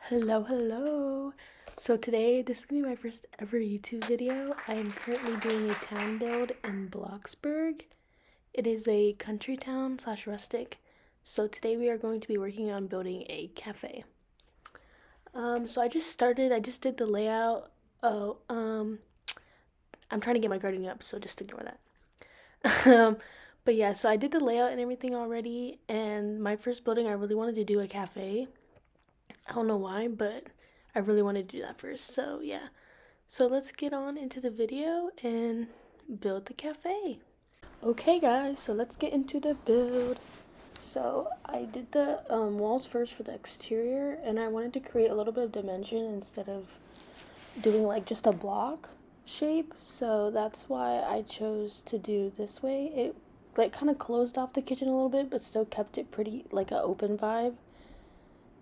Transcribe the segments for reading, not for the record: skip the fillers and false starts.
Hello. So today, this is gonna be my first ever YouTube video. I am currently doing a town build in Bloxburg. It is a country town slash rustic. So today we are going to be working on building a cafe. So I just did the layout. Oh, I'm trying to get my gardening up, so just ignore that. But yeah, so I did the layout and everything already, and my first building, I really wanted to do a cafe. I don't know why, but I really wanted to do that first. So yeah. So let's get on into the video and build the cafe. Okay guys, so let's get into the build. So I did the walls first for the exterior, and I wanted to create a little bit of dimension instead of doing like just a block shape. So that's why I chose to do this way. It like kind of closed off the kitchen a little bit, but still kept it pretty like an open vibe.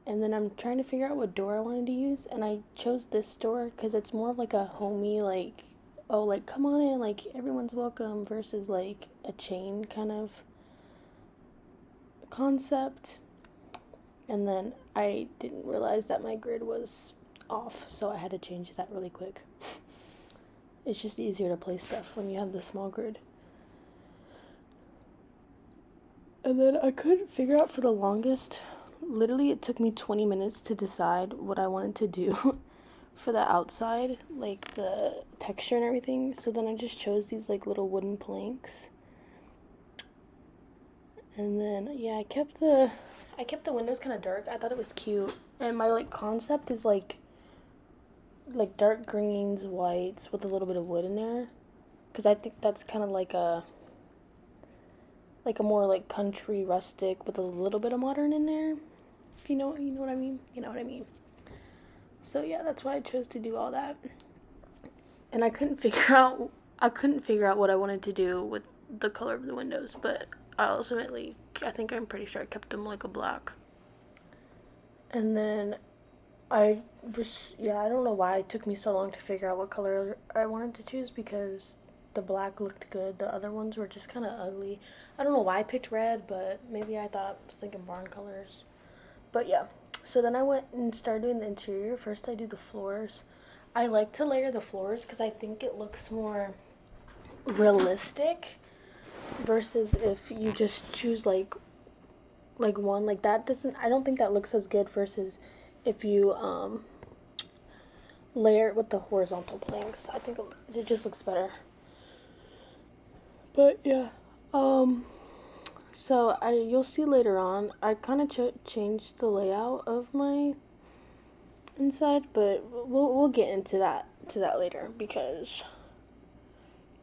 And then I'm trying to figure out what door I wanted to use, and I chose this door because it's more of like a homey, like, oh, like, come on in, like, everyone's welcome, versus like a chain kind of concept. And then I didn't realize that my grid was off, so I had to change that really quick. It's just easier to place stuff when you have the small grid. And then I couldn't figure out for the longest. Literally, it took me 20 minutes to decide what I wanted to do for the outside, like the texture and everything. So then I just chose these like little wooden planks. And then yeah, I kept the windows kind of dark. I thought it was cute. And my like concept is like dark greens, whites with a little bit of wood in there, cuz I think that's kind of like a more like country rustic with a little bit of modern in there. You know what I mean? You know what I mean. So yeah, that's why I chose to do all that. And I couldn't figure out what I wanted to do with the color of the windows, but I think I'm pretty sure I kept them like a black. And then I don't know why it took me so long to figure out what color I wanted to choose, because the black looked good. The other ones were just kind of ugly. I don't know why I picked red, but maybe I was thinking barn colors. But yeah, so then I went and started doing the interior. First I do the floors. I like to layer the floors because I think it looks more realistic versus if you just choose like one like that. Doesn't I don't think that looks as good versus if you layer it with the horizontal planks. I think it just looks better. But yeah, so you'll see later on, I kind of changed the layout of my inside, but we'll get into that later, because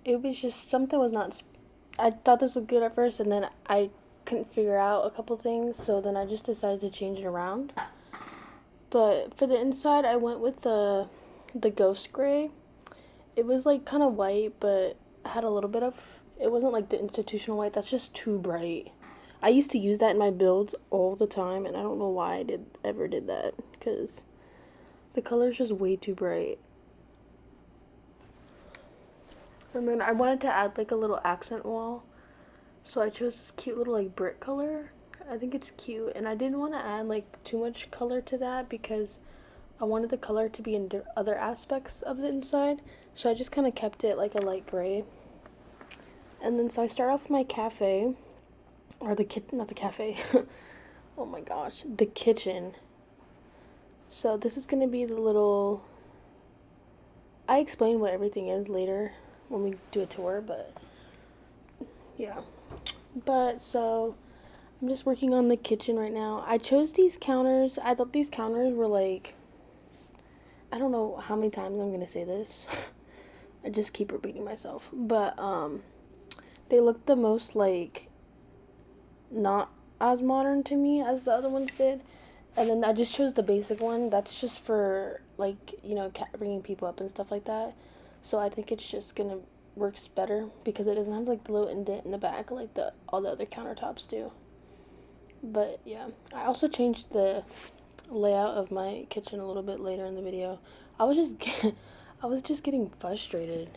it was just something was not. I thought this was good at first, and then I couldn't figure out a couple things, so then I just decided to change it around. But for the inside, I went with the ghost gray. It was like kind of white, but had a little bit of. It wasn't like the institutional white. That's just too bright. I used to use that in my builds all the time, and I don't know why I ever did that, because the color's just way too bright. And then I wanted to add like a little accent wall, so I chose this cute little like brick color. I think it's cute, and I didn't want to add like too much color to that because I wanted the color to be in other aspects of the inside, so I just kind of kept it like a light gray. And then so I start off with my cafe, or not the cafe. Oh my gosh, the kitchen. So this is gonna be the little. I explain what everything is later when we do a tour, but yeah. But so I'm just working on the kitchen right now. I chose these counters. I thought these counters were like, I don't know how many times I'm gonna say this. I just keep repeating myself. But they look the most like not as modern to me as the other ones did. And then I just chose the basic one. That's just for like, bringing people up and stuff like that. So I think it's just gonna works better because it doesn't have like the little indent in the back like all the other countertops do. But yeah, I also changed the layout of my kitchen a little bit later in the video. I was just getting frustrated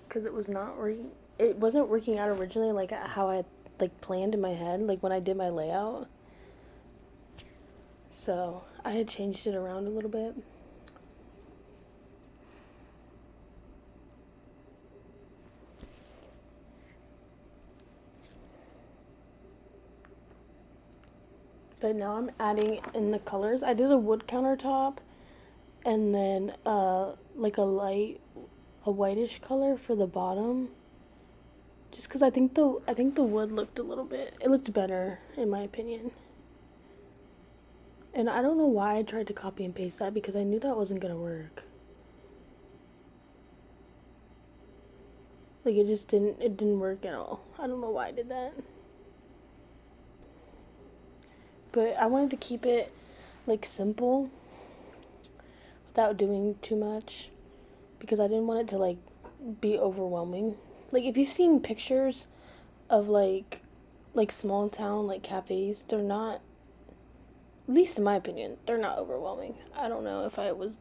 because it wasn't working out originally like how I like planned in my head, like when I did my layout. So I had changed it around a little bit. But now I'm adding in the colors. I did a wood countertop and then like a whitish color for the bottom. Just because I think the wood looked it looked better in my opinion. And I don't know why I tried to copy and paste that because I knew that wasn't gonna work. Like it didn't work at all. I don't know why I did that. But I wanted to keep it like simple without doing too much because I didn't want it to like be overwhelming. Like if you've seen pictures of like small town like cafes, they're not, at least in my opinion, they're not overwhelming. I don't know if I was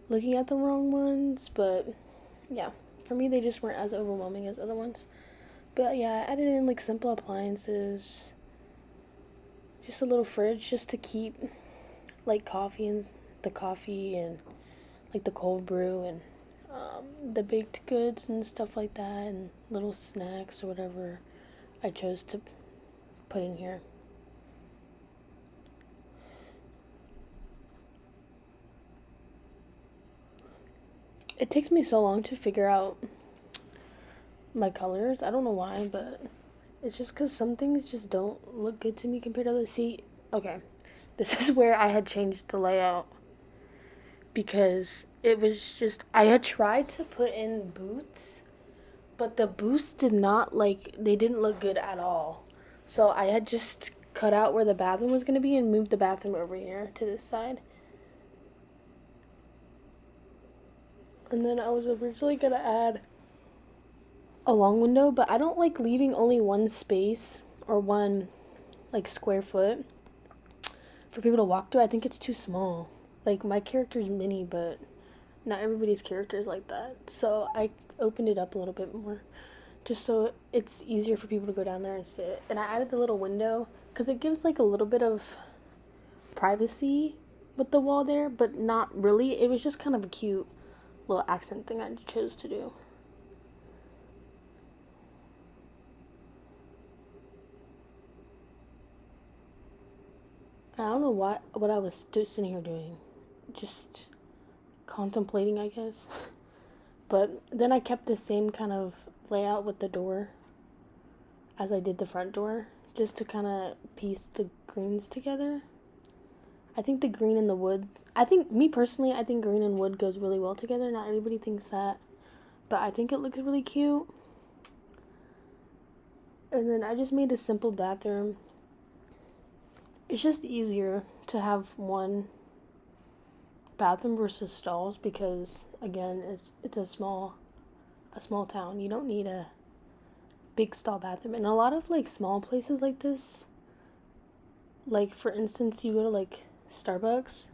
looking at the wrong ones, but yeah, for me they just weren't as overwhelming as other ones. But yeah, I added in like simple appliances, just a little fridge just to keep like coffee and like the cold brew and the baked goods and stuff like that and little snacks or whatever I chose to put in here. It takes me so long to figure out my colors. I don't know why, but it's just because some things just don't look good to me compared to others. See, okay, this is where I had changed the layout because it was just, I had tried to put in boots, but the boots they didn't look good at all. So I had just cut out where the bathroom was going to be and moved the bathroom over here to this side. And then I was originally going to add a long window, but I don't like leaving only one space or one like square foot for people to walk through. I think it's too small. Like my character's mini, but not everybody's character is like that. So I opened it up a little bit more just so it's easier for people to go down there and sit. And I added the little window because it gives like a little bit of privacy with the wall there, but not really. It was just kind of a cute little accent thing I chose to do. I don't know what I was sitting here doing. Just contemplating, I guess. But then I kept the same kind of layout with the door as I did the front door, just to kind of piece the greens together. I think the green and the wood, me personally, I think green and wood goes really well together. Not everybody thinks that, but I think it looks really cute. And then I just made a simple bathroom. It's just easier to have one bathroom versus stalls because again, it's a small town. You don't need a big stall bathroom. And a lot of like small places like this, like for instance, you go to like Starbucks.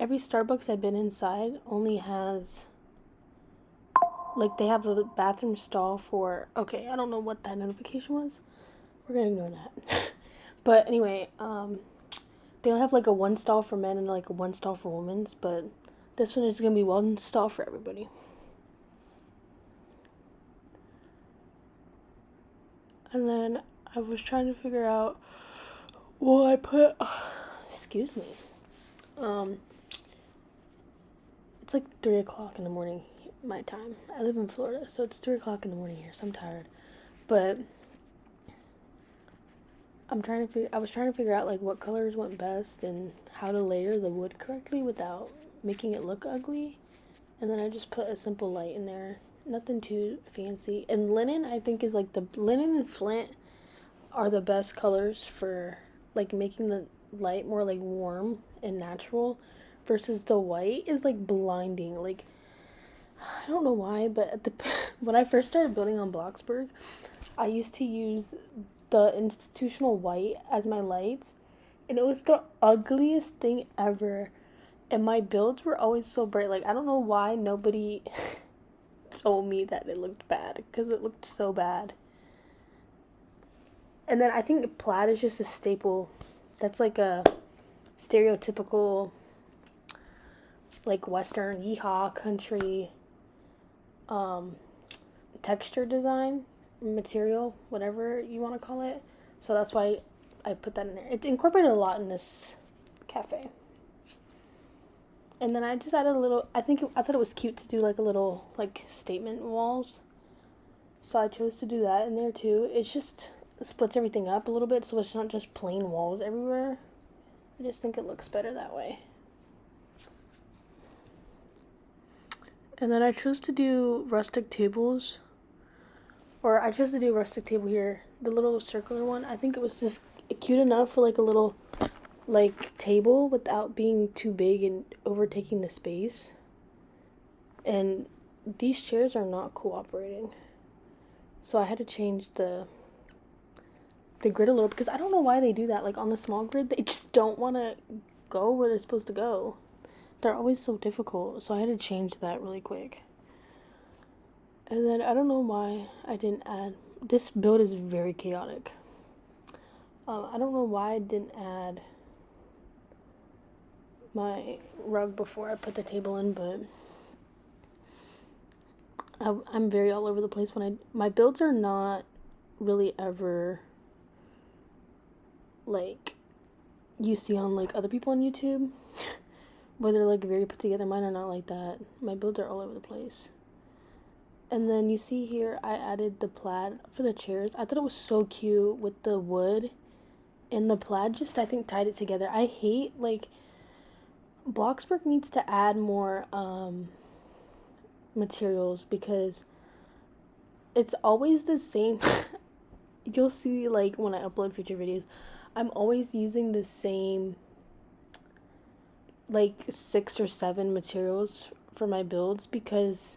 Every Starbucks I've been inside only has like they have a bathroom stall for, okay, I don't know what that notification was. We're gonna ignore that. But anyway, they'll have like a one stall for men and like a one stall for women's, but this one is gonna be one stall for everybody. And then I was trying to figure out, well, I put, excuse me, it's like 3 o'clock in the morning, my time. I live in Florida, so it's 3 o'clock in the morning here, so I'm tired. But I was trying to figure out like what colors went best and how to layer the wood correctly without making it look ugly. And then I just put a simple light in there, nothing too fancy. And linen, I think, is like the linen and flint are the best colors for like making the light more like warm and natural, versus the white is like blinding. Like I don't know why, but when I first started building on Bloxburg, I used to use the institutional white as my lights, and it was the ugliest thing ever. And my builds were always so bright. Like I don't know why nobody told me that it looked bad, because it looked so bad. And then I think plaid is just a staple. That's like a stereotypical like Western yeehaw country um, texture design material, whatever you want to call it. So that's why I put that in there. It's incorporated a lot in this cafe. And then I just added a little. I thought it was cute to do like a little like statement walls. So I chose to do that in there too. It's just it splits everything up a little bit, so it's not just plain walls everywhere. I just think it looks better that way. And then I chose to do rustic tables. Or I chose to do a rustic table here, the little circular one. I think it was just cute enough for like a little like table without being too big and overtaking the space. And these chairs are not cooperating. So I had to change the grid a little because I don't know why they do that. Like on the small grid, they just don't want to go where they're supposed to go. They're always so difficult. So I had to change that really quick. And then I don't know why I didn't add. This build is very chaotic. I don't know why I didn't add my rug before I put the table in, but I'm very all over the place when my builds are not really ever like you see on like other people on YouTube where they're like very put together. Mine are not like that. My builds are all over the place. And then you see here I added the plaid for the chairs. I thought it was so cute with the wood and the plaid just I think tied it together. I hate like Bloxburg needs to add more materials because it's always the same. You'll see like when I upload future videos, I'm always using the same like 6 or 7 materials for my builds because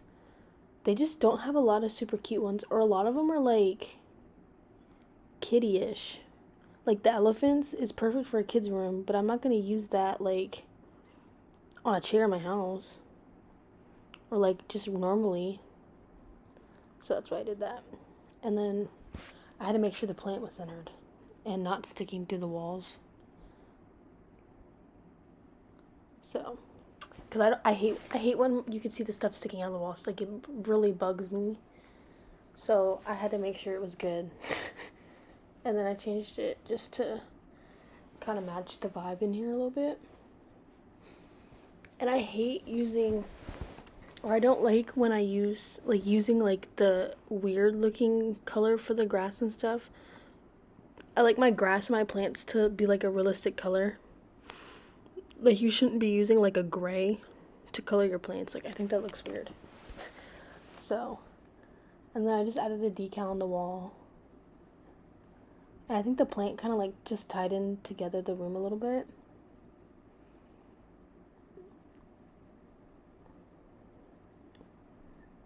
they just don't have a lot of super cute ones, or a lot of them are like kiddie-ish. Like the elephants is perfect for a kid's room, but I'm not going to use that like on a chair in my house or like just normally. So that's why I did that. And then I had to make sure the plant was centered and not sticking to the walls. So, because I hate when you can see the stuff sticking out of the walls. Like it really bugs me. So I had to make sure it was good. And then I changed it just to kind of match the vibe in here a little bit. And I hate using, or I don't like when I use like using like the weird looking color for the grass and stuff. I like my grass and my plants to be like a realistic color. Like you shouldn't be using like a gray to color your plants. Like I think that looks weird. So, and then I just added a decal on the wall. And I think the plant kind of like just tied in together the room a little bit.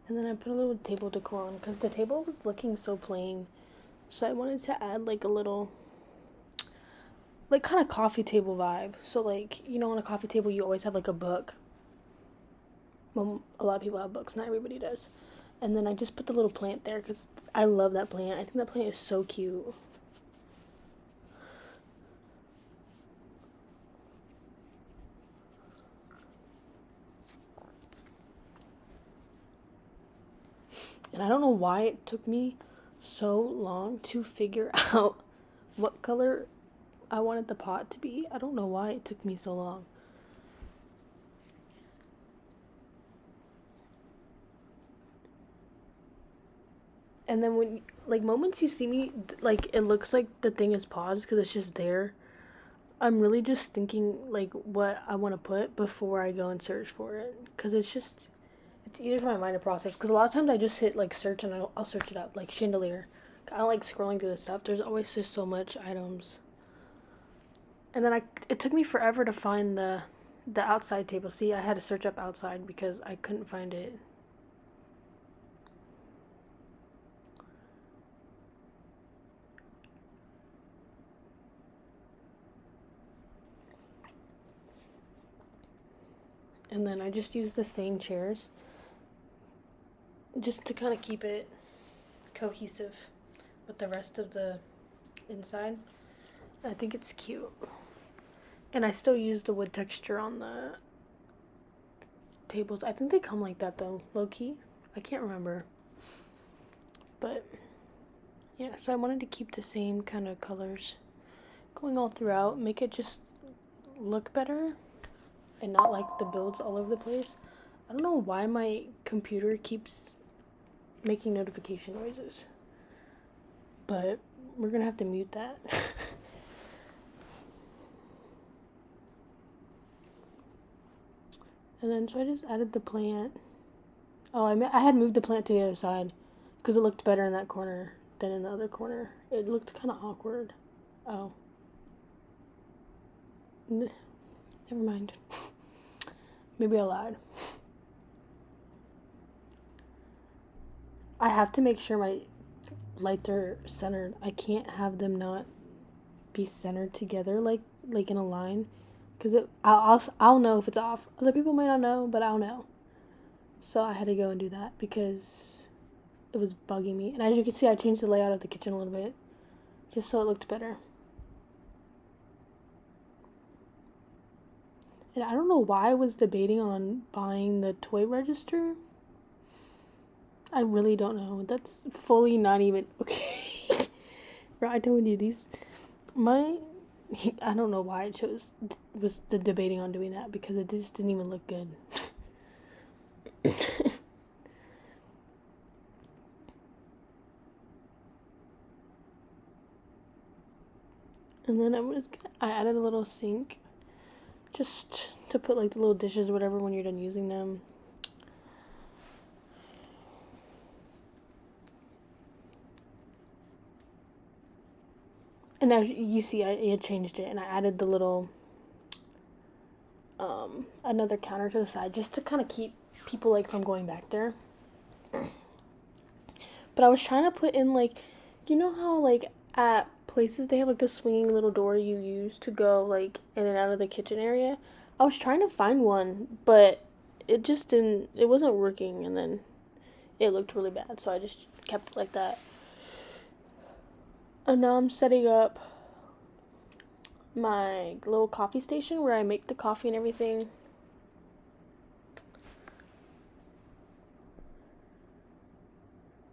And then I put a little table decor on because the table was looking so plain. So I wanted to add like a little like kind of coffee table vibe. So like, you know, on a coffee table you always have like a book. Well, a lot of people have books, not everybody does. And then I just put the little plant there because I love that plant. I think that plant is so cute. And I don't know why it took me so long to figure out what color I wanted the pot to be. I don't know why it took me so long. And then when, like, moments you see me, like, it looks like the thing is paused because it's just there. I'm really just thinking, like, what I want to put before I go and search for it. Because it's just, it's easier for my mind to process. Because a lot of times I just hit, like, search and I'll search it up. Like, chandelier. I don't like scrolling through the stuff. There's always just so much items. And then it took me forever to find the outside table. See, I had to search up outside because I couldn't find it. And then I just used the same chairs just to kind of keep it cohesive with the rest of the inside. I think it's cute. And I still use the wood texture on the tables. I think they come like that though, low key. I can't remember. But yeah, so I wanted to keep the same kind of colors going all throughout, make it just look better and not like the builds all over the place. I don't know why my computer keeps making notification noises, but we're gonna have to mute that. And then so I just added the plant. Oh, I had moved the plant to the other side because it looked better in that corner than in the other corner. It looked kind of awkward. Oh. Never mind. Maybe I lied. I have to make sure my lights are centered. I can't have them not be centered together like in a line, because I'll know if it's off. Other people might not know, but I'll know. So I had to go and do that because it was bugging me. And as you can see, I changed the layout of the kitchen a little bit just so it looked better. And I don't know why I was debating on buying the toy register. I really don't know. That's fully not even okay. Bro, I told you these. I don't know why I was the debating on doing that because it just didn't even look good. And then I added a little sink just to put like the little dishes or whatever when you're done using them. And as you see, I had changed it and I added the little another counter to the side just to kind of keep people like from going back there. But I was trying to put in like, you know how like at places they have like the swinging little door you use to go like in and out of the kitchen area. I was trying to find one, but it wasn't working, and then it looked really bad, so I just kept it like that. And now I'm setting up my little coffee station where I make the coffee and everything.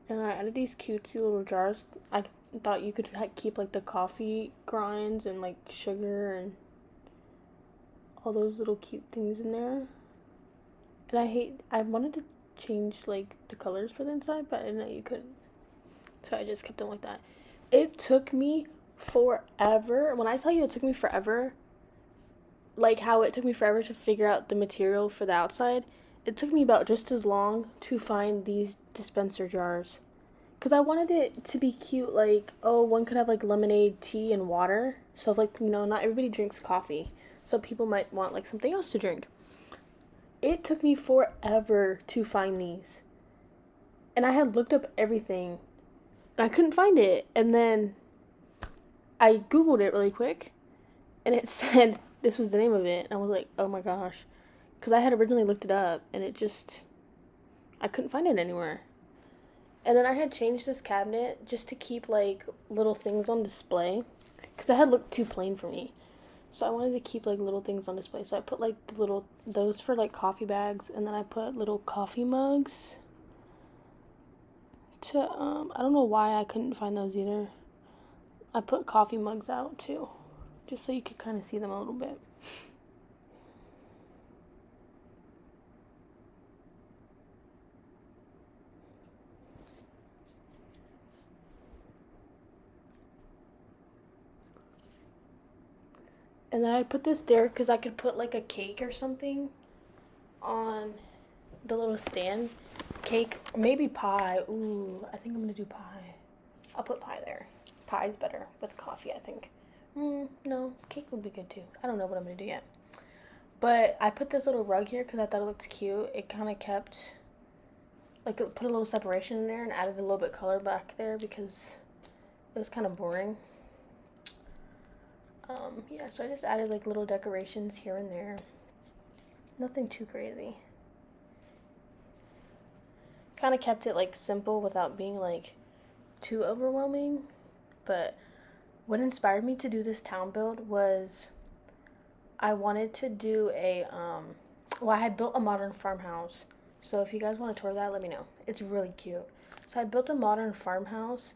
And I added these cutesy little jars. I thought you could keep like the coffee grinds and like sugar and all those little cute things in there. And I wanted to change like the colors for the inside, but I didn't know you couldn't. So I just kept them like that. It took me forever. When I tell you it took me forever, like how it took me forever to figure out the material for the outside, it took me about just as long to find these dispenser jars. Because I wanted it to be cute, like, oh, one could have like lemonade, tea, and water. So, like, not everybody drinks coffee. So people might want like something else to drink. It took me forever to find these. And I had looked up everything. And I couldn't find it. And then I Googled it really quick. And it said this was the name of it. And I was like, oh my gosh. Because I had originally looked it up. And I couldn't find it anywhere. And then I had changed this cabinet just to keep like little things on display. Because it had looked too plain for me. So I wanted to keep like little things on display. So I put like those for like coffee bags. And then I put little coffee mugs. I don't know why I couldn't find those either. I put coffee mugs out too. Just so you could kind of see them a little bit. And then I put this there because I could put like a cake or something on the little stand. Cake, maybe pie. Ooh, I think I'm gonna do pie. I'll put pie there. Pie's better with coffee, I think. No, cake would be good too. I don't know what I'm gonna do yet. But I put this little rug here because I thought it looked cute. It kind of kept, like, it put a little separation in there and added a little bit color back there because it was kind of boring. Yeah, so I just added like little decorations here and there. Nothing too crazy. Kind of kept it like simple without being like too overwhelming. But what inspired me to do this town build was I wanted to do a well, I had built a modern farmhouse. So if you guys want to tour that, let me know. It's really cute. So I built a modern farmhouse,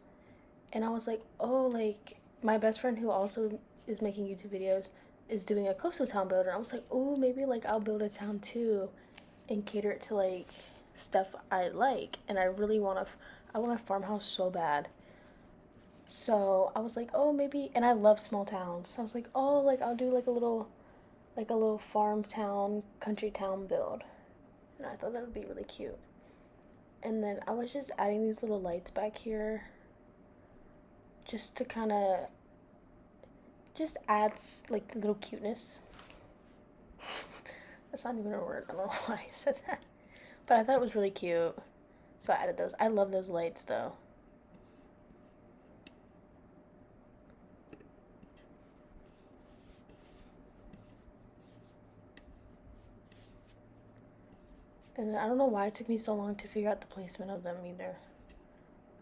and I was like, oh, like my best friend who also is making YouTube videos is doing a coastal town build, and I was like, oh, maybe like I'll build a town too, and cater it to like stuff I like, and I really I want a farmhouse so bad. So I was like, oh, maybe, and I love small towns. So I was like, oh, like I'll do like a little farm town, country town build, and I thought that would be really cute. And then I was just adding these little lights back here, just to kind of just adds like little cuteness. That's not even a word. I don't know why I said that, but I thought it was really cute, so I added those. I love those lights though. And I don't know why it took me so long to figure out the placement of them either.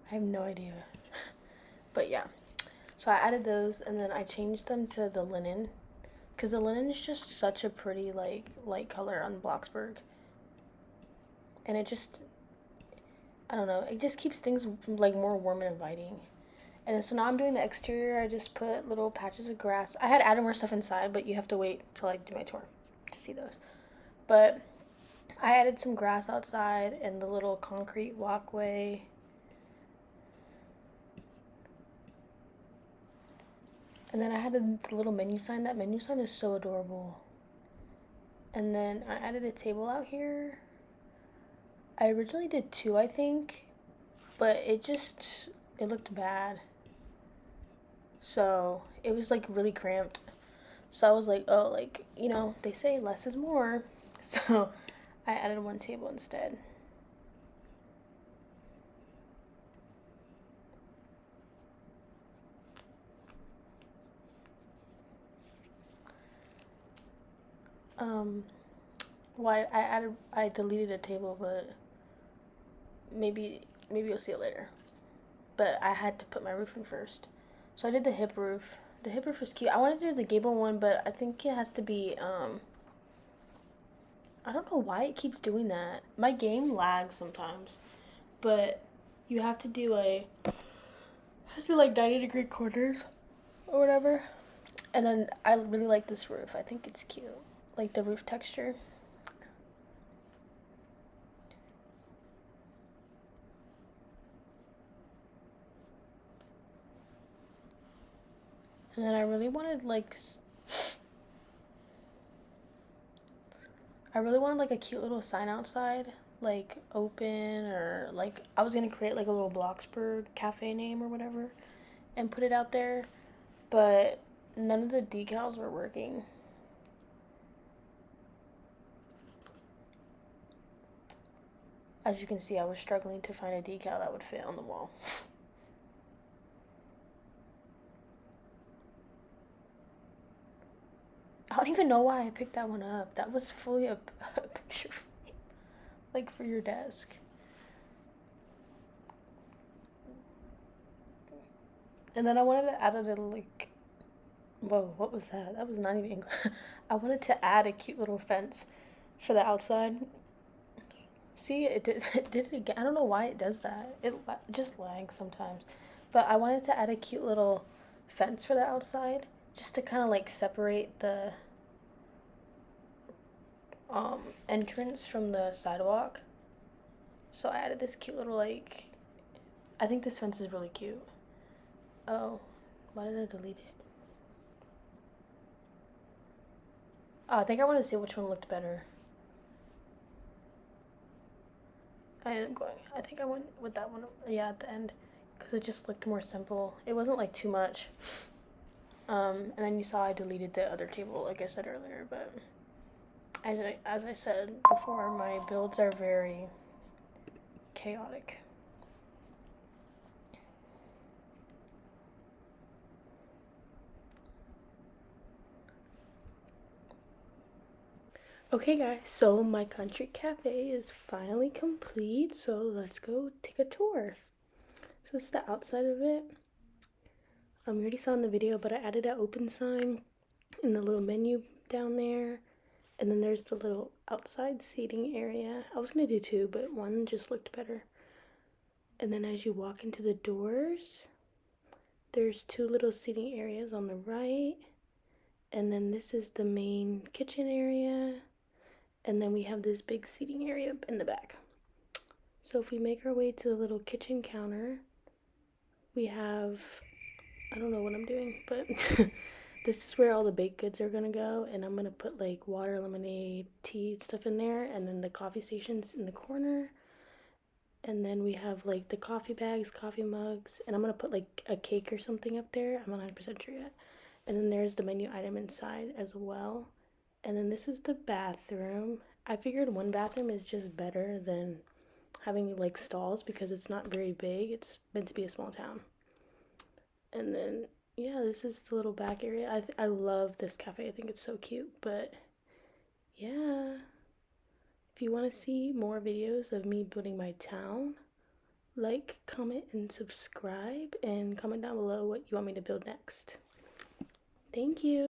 I have no idea. But yeah, so I added those, and then I changed them to the linen, because the linen is just such a pretty like light color on Bloxburg, and it just, I don't know, it just keeps things like more warm and inviting. And then, so now I'm doing the exterior. I just put little patches of grass. I had added more stuff inside, but you have to wait till I do my tour to see those. But I added some grass outside and the little concrete walkway. And then I had the little menu sign. That menu sign is so adorable. And then I added a table out here. I originally did two, I think, but it looked bad. So it was like really cramped. So I was like, oh, like, they say less is more. So I added one table instead. Um, well, I deleted a table, but maybe you'll see it later. But I had to put my roof in first. So I did the hip roof. The hip roof was cute. I wanted to do the gable one, but I think it has to be, I don't know why it keeps doing that. My game lags sometimes, but you have to do it has to be like 90-degree corners or whatever. And then I really like this roof. I think it's cute. Like the roof texture. And then I really wanted like a cute little sign outside, like open, or like I was gonna create like a little Bloxburg cafe name or whatever and put it out there, but none of the decals were working. As you can see, I was struggling to find a decal that would fit on the wall. I don't even know why I picked that one up. That was fully a picture frame, like for your desk. And then I wanted to add a little like, whoa, what was that? That was not even English. I wanted to add a cute little fence for the outside. See, it did it again. I don't know why it does that. It just lags sometimes. But I wanted to add a cute little fence for the outside, just to kind of like separate the entrance from the sidewalk. So I added this cute little like, I think this fence is really cute. Oh, why did I delete it? Oh, I think I want to see which one looked better. I think I went with that one, yeah, at the end, because it just looked more simple. It wasn't like too much. And then you saw I deleted the other table, like I said earlier, but as I said before, my builds are very chaotic. Okay guys, so my country cafe is finally complete, so let's go take a tour. So this is the outside of it. You already saw in the video, but I added an open sign in the little menu down there. And then there's the little outside seating area. I was gonna do two, but one just looked better. And then as you walk into the doors, there's two little seating areas on the right. And then this is the main kitchen area. And then we have this big seating area in the back. So if we make our way to the little kitchen counter, we have, I don't know what I'm doing, but this is where all the baked goods are gonna go, and I'm gonna put like water, lemonade, tea, stuff in there, and then the coffee station's in the corner. And then we have like the coffee bags, coffee mugs, and I'm gonna put like a cake or something up there. I'm not 100% sure yet. And then there's the menu item inside as well. And then this is the bathroom. I figured one bathroom is just better than having like stalls because it's not very big. It's meant to be a small town. And then yeah, this is the little back area. I love this cafe. I think it's so cute. But yeah, if you want to see more videos of me building my town, like, comment, and subscribe, and comment down below what you want me to build next. Thank you.